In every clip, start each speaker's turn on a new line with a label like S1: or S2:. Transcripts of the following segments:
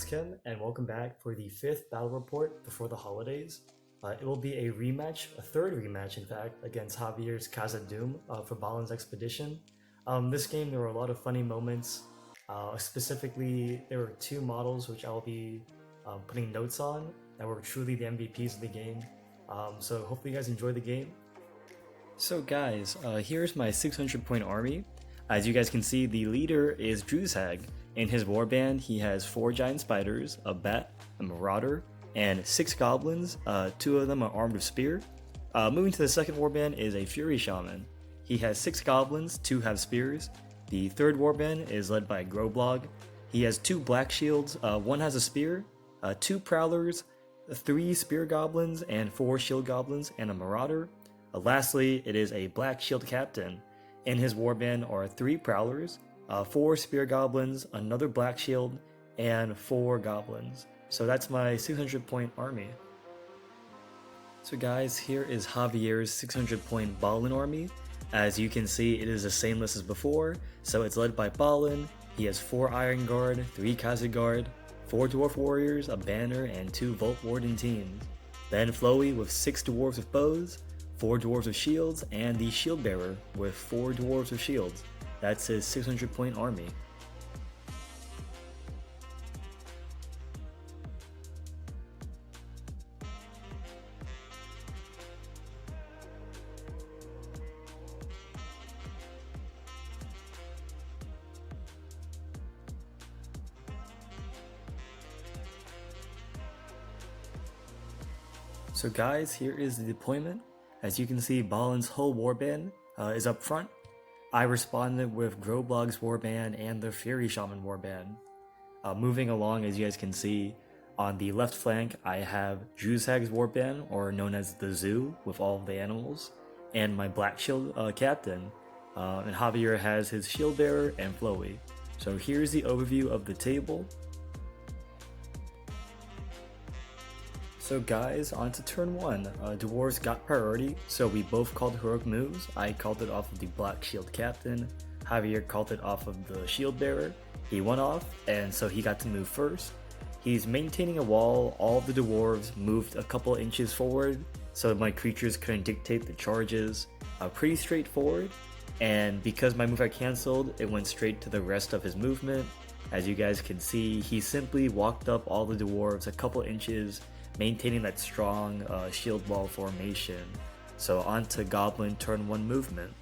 S1: Ken, and welcome back for the 5th battle report before the holidays. It will be a rematch, a third rematch in fact, against Javiers Casa Doom for Balin's Expedition. This game, there were a lot of funny moments. Specifically, there were two models which I'll be putting notes on that were truly the MVPs of the game. So hopefully you guys enjoy the game. So guys, here's my 600 point army. As you guys can see, the leader is Druzhag. In his warband, he has 4 giant spiders, a bat, a marauder, and 6 goblins. 2 of them are armed with spear. Moving to the second warband is a fury shaman. He has 6 goblins, 2 have spears. The third warband is led by Groblog. He has 2 black shields, 1 has a spear, 2 prowlers, 3 spear goblins, and 4 shield goblins, and a marauder. Lastly, it is a black shield captain. In his warband are 3 prowlers, 4 spear goblins, another black shield, and 4 goblins. So that's my 600 point army. So guys, here is Javier's 600 point Balin army. As you can see, it is the same list as before. So it's led by Balin. He has 4 Iron Guard, 3 Khazad Guard, 4 Dwarf Warriors, a banner, and 2 Vault Warden teams. Then Flowey with 6 Dwarves with bows, 4 Dwarves with shields, and the Shield Bearer with 4 Dwarves with shields. That's his 600 point army. So guys, here is the deployment. As you can see, Balin's whole warband is up front. I responded with Groblog's warband and the Fury Shaman warband. Moving along, as you guys can see, on the left flank I have Druzhag's warband, or known as the Zoo, with all of the animals, and my Black Shield captain. And Javier has his Shield Bearer and Flowey. So here's the overview of the table. So guys, on to turn 1. Dwarves got priority, so we both called heroic moves. I called it off of the Black Shield Captain. Javier called it off of the Shield Bearer. He went off, and so he got to move first. He's maintaining a wall. All of the dwarves moved a couple inches forward, so my creatures couldn't dictate the charges. Pretty straightforward, and because my move got cancelled, it went straight to the rest of his movement. As you guys can see, he simply walked up all the dwarves a couple inches, maintaining that strong shield wall formation. So on to Goblin turn 1 movement.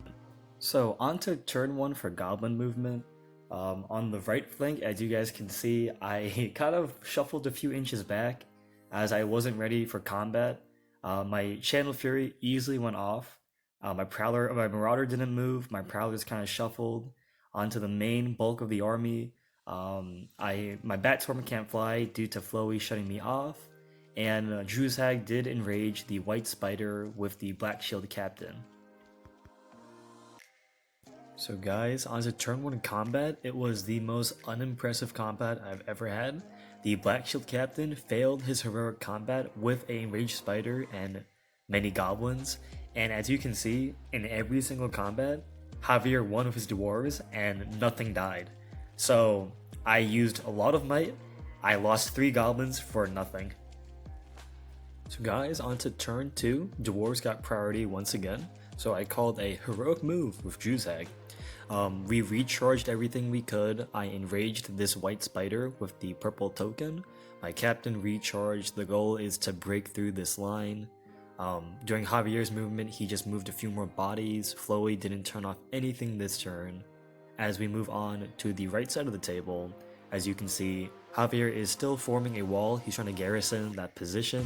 S1: So on to turn 1 for Goblin movement. On the right flank, as you guys can see, I kind of shuffled a few inches back as I wasn't ready for combat. My Channel Fury easily went off. My Marauder didn't move. My Prowlers kind of shuffled onto the main bulk of the army. My Bat Swarm can't fly due to Flowey shutting me off. And Druzhag did enrage the White Spider with the Black Shield Captain. So guys, on to turn 1 combat. It was the most unimpressive combat I've ever had. The Black Shield Captain failed his heroic combat with a enraged spider and many goblins. And as you can see, in every single combat, Javier won with his dwarves and nothing died. So I used a lot of might. I lost 3 goblins for nothing. So guys, on to turn 2. Dwarves got priority once again, so I called a heroic move with Druzhag. We recharged everything we could. I enraged this white spider with the purple token. My captain recharged. The goal is to break through this line. During Javier's movement, he just moved a few more bodies. Flowey didn't turn off anything this turn. As we move on to the right side of the table, as you can see, Javier is still forming a wall. He's trying to garrison that position.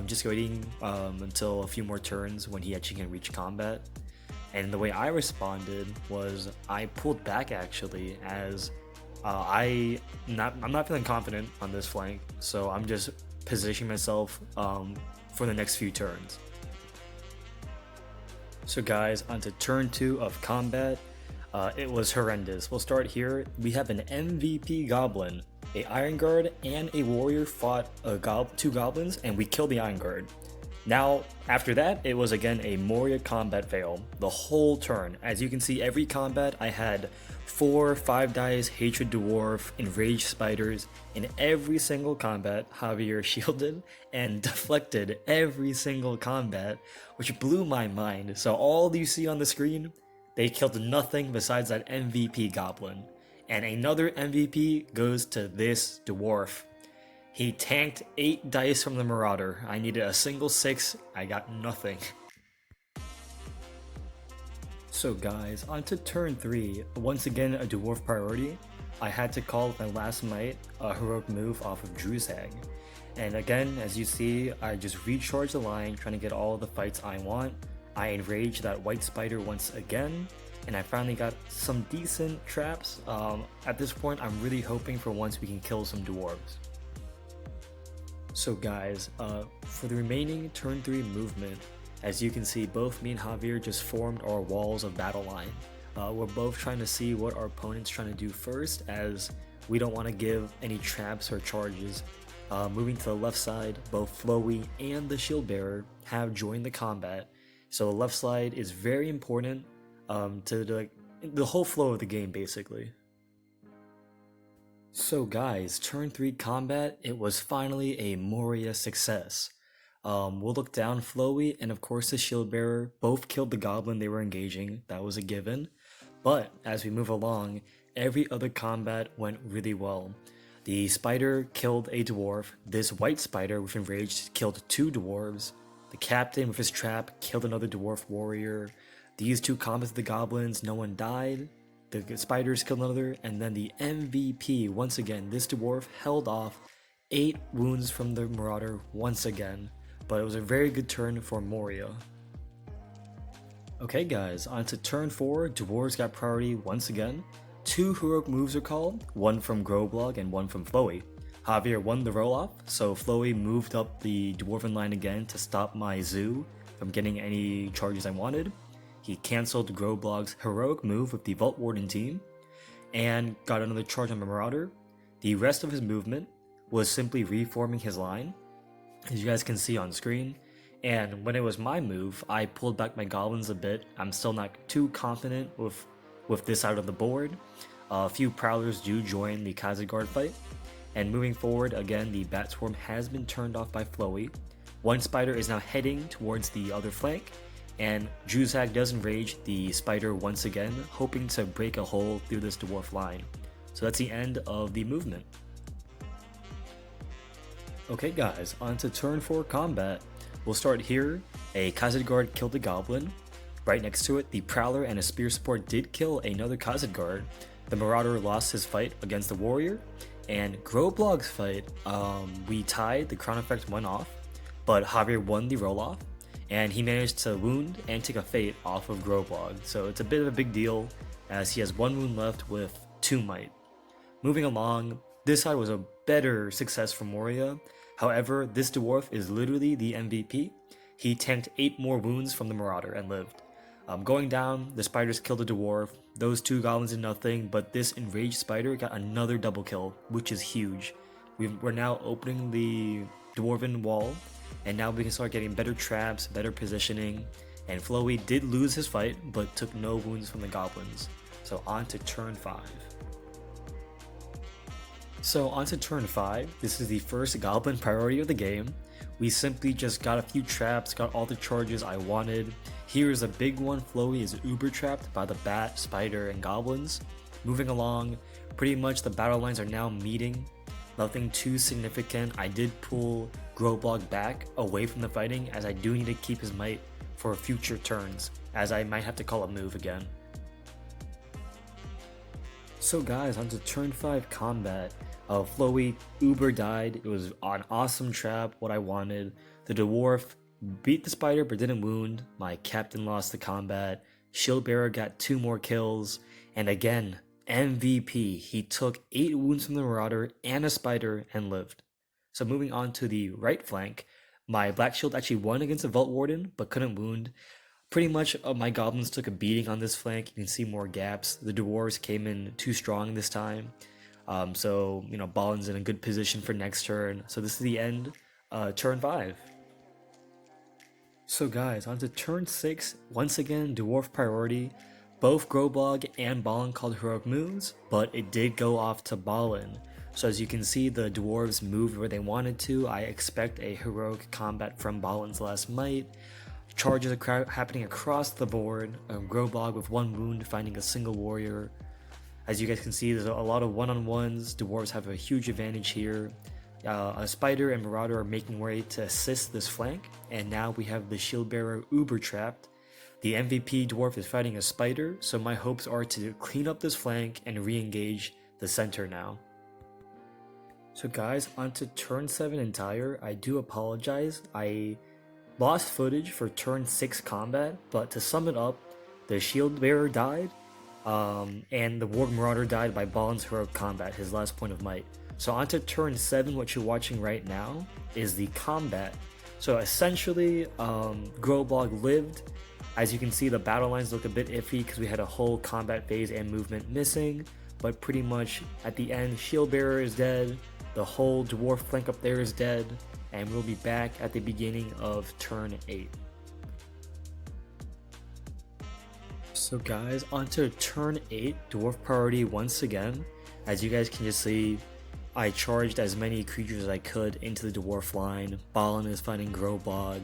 S1: Just waiting until a few more turns when he actually can reach combat. And the way I responded was I pulled back actually, as I'm not feeling confident on this flank, so I'm just positioning myself for the next few turns. So guys, on to turn 2 of combat. It was horrendous. We'll start here. We have an MVP Goblin. A Iron Guard and a Warrior fought 2 Goblins, and we killed the Iron Guard. Now, after that, it was again a Moria combat fail the whole turn. As you can see, every combat I had 4 5 dice Hatred Dwarf, Enraged Spiders. In every single combat, Javier shielded and deflected every single combat, which blew my mind. So all you see on the screen, they killed nothing besides that MVP goblin. And another MVP goes to this dwarf. He tanked 8 dice from the Marauder. I needed a single 6, I got nothing. So guys, on to turn 3, once again a dwarf priority. I had to call with my last might a heroic move off of Druzhag. And again, as you see, I just recharged the line trying to get all the fights I want. I enraged that white spider once again, and I finally got some decent traps. At this point, I'm really hoping for once we can kill some dwarves. So guys, for the remaining turn 3 movement, as you can see, both me and Javier just formed our walls of battle line. We're both trying to see what our opponent's trying to do first, as we don't want to give any traps or charges. Moving to the left side, both Flowey and the shield bearer have joined the combat, so the left side is very important to the whole flow of the game basically. So guys, turn 3 combat, it was finally a Moria success. We'll look down Flowey and of course the shield bearer both killed the goblin they were engaging, that was a given. But as we move along, every other combat went really well. The spider killed a dwarf, this white spider with enraged killed 2 dwarves, the captain with his trap killed another dwarf warrior, these 2 combats of the goblins, no one died, the spiders killed another, and then the MVP, once again, this dwarf held off 8 wounds from the marauder once again. But it was a very good turn for Moria. Okay guys, on to turn 4, Dwarves got priority once again. 2 heroic moves are called, one from Groblog and one from Flowey. Javier won the roll-off, so Flowey moved up the Dwarven line again to stop my zoo from getting any charges I wanted. He cancelled Groblog's heroic move with the Vault Warden team, and got another charge on the Marauder. The rest of his movement was simply reforming his line, as you guys can see on screen, and when it was my move, I pulled back my goblins a bit. I'm still not too confident with this side of the board. A few prowlers do join the Khazad fight, and moving forward, again, the bat swarm has been turned off by Flowey. One spider is now heading towards the other flank, and Druzhag does enrage the spider once again, hoping to break a hole through this dwarf line. So that's the end of the movement. Okay guys, on to turn 4 combat. We'll start here. A Khazad guard killed a goblin. Right next to it, the prowler and a spear support did kill another Khazad guard. The marauder lost his fight against the warrior. And Groblog's fight, we tied, the crown effect went off, but Javier won the roll off, and he managed to wound and take a fate off of Groblog. So it's a bit of a big deal, as he has 1 wound left with 2 might. Moving along, this side was a better success for Moria. However, this dwarf is literally the MVP. He tanked 8 more wounds from the marauder and lived. Going down, the spiders killed a dwarf. Those 2 goblins did nothing, but this enraged spider got another double kill, which is huge. We're now opening the dwarven wall, and now we can start getting better traps, better positioning, and Flowey did lose his fight, but took no wounds from the goblins. So on to turn 5. So on to turn 5, this is the first goblin priority of the game. We simply just got a few traps, got all the charges I wanted. Here's a big one, Flowey is uber trapped by the bat, spider, and goblins. Moving along, pretty much the battle lines are now meeting. Nothing too significant. I did pull Groblog back away from the fighting, as I do need to keep his might for future turns, as I might have to call a move again. So guys, on to turn 5 combat. Flowey uber died. It was an awesome trap, what I wanted. The dwarf beat the spider but didn't wound. My captain lost the combat. Shield bearer got 2 more kills. And again, MVP. He took 8 wounds from the marauder and a spider and lived. So moving on to the right flank, my black shield actually won against the vault warden but couldn't wound. Pretty much my goblins took a beating on this flank. You can see more gaps. The dwarves came in too strong this time. So, you know, Balin's in a good position for next turn. So this is the end, turn 5. So guys, on to turn 6. Once again, dwarf priority. Both Grobog and Balin called heroic moves, but it did go off to Balin. So as you can see, the Dwarves moved where they wanted to. I expect a heroic combat from Balin's last might. Charges are happening across the board. Grobog with 1 wound finding a single warrior. As you guys can see, there's a lot of one-on-ones. Dwarves have a huge advantage here. A Spider and Marauder are making way to assist this flank, and now we have the Shield Bearer uber trapped. The MVP Dwarf is fighting a Spider, so my hopes are to clean up this flank and re-engage the center now. So guys, onto turn 7 entire. I do apologize. I lost footage for turn 6 combat, but to sum it up, the Shield Bearer died, and the Warg Marauder died by Balin's heroic combat, his last point of might. So onto turn 7, what you're watching right now is the combat. So essentially, Grobog lived. As you can see, the battle lines look a bit iffy because we had a whole combat phase and movement missing, but pretty much at the end, Shield Bearer is dead, the whole dwarf flank up there is dead, and we'll be back at the beginning of turn 8. So guys, onto turn 8, dwarf priority once again. As you guys can just see, I charged as many creatures as I could into the dwarf line. Balin is fighting Grobog.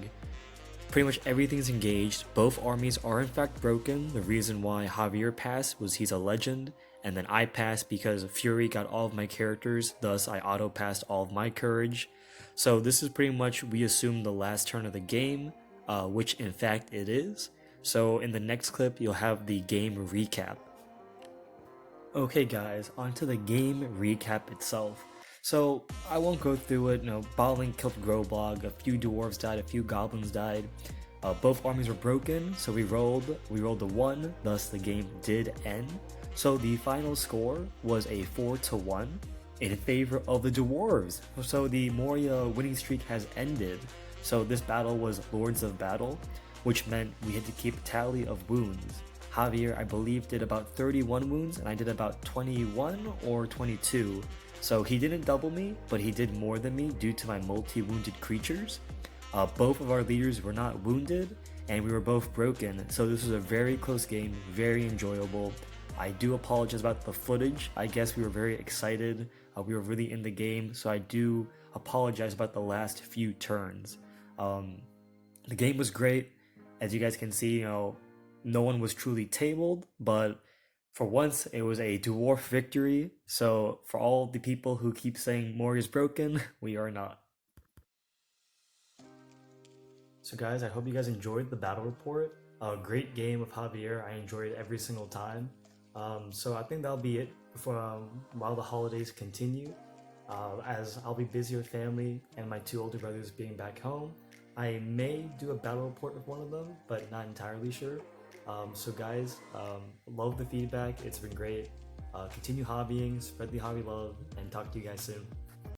S1: Pretty much everything's engaged. Both armies are in fact broken. The reason why Javier passed was he's a legend, and then I passed because Fury got all of my characters, thus I auto-passed all of my courage. So this is pretty much, we assume, the last turn of the game, which in fact it is. So in the next clip, you'll have the game recap. Okay guys, onto the game recap itself. So I won't go through it. Balin killed Grobog, a few dwarves died, a few goblins died. Both armies were broken, so we rolled a 1, thus the game did end. So the final score was a 4-1 in favor of the dwarves. So the Moria winning streak has ended. So this battle was Lords of Battle, which meant we had to keep a tally of wounds. Javier, I believe, did about 31 wounds, and I did about 21 or 22. So he didn't double me, but he did more than me due to my multi-wounded creatures. Both of our leaders were not wounded, and we were both broken, so this was a very close game, very enjoyable. I do apologize about the footage. I guess we were very excited. We were really in the game, so I do apologize about the last few turns. The game was great. As you guys can see, no one was truly tabled, but for once it was a dwarf victory. So for all the people who keep saying Moria is broken, we are not. So guys, I hope you guys enjoyed the battle report. A great game of Javier. I enjoyed it every single time. So I think that'll be it for while the holidays continue. As I'll be busy with family and my 2 older brothers being back home, I may do a battle report with one of them, but not entirely sure. So guys, love the feedback. It's been great. Continue hobbying, spread the hobby love, and talk to you guys soon.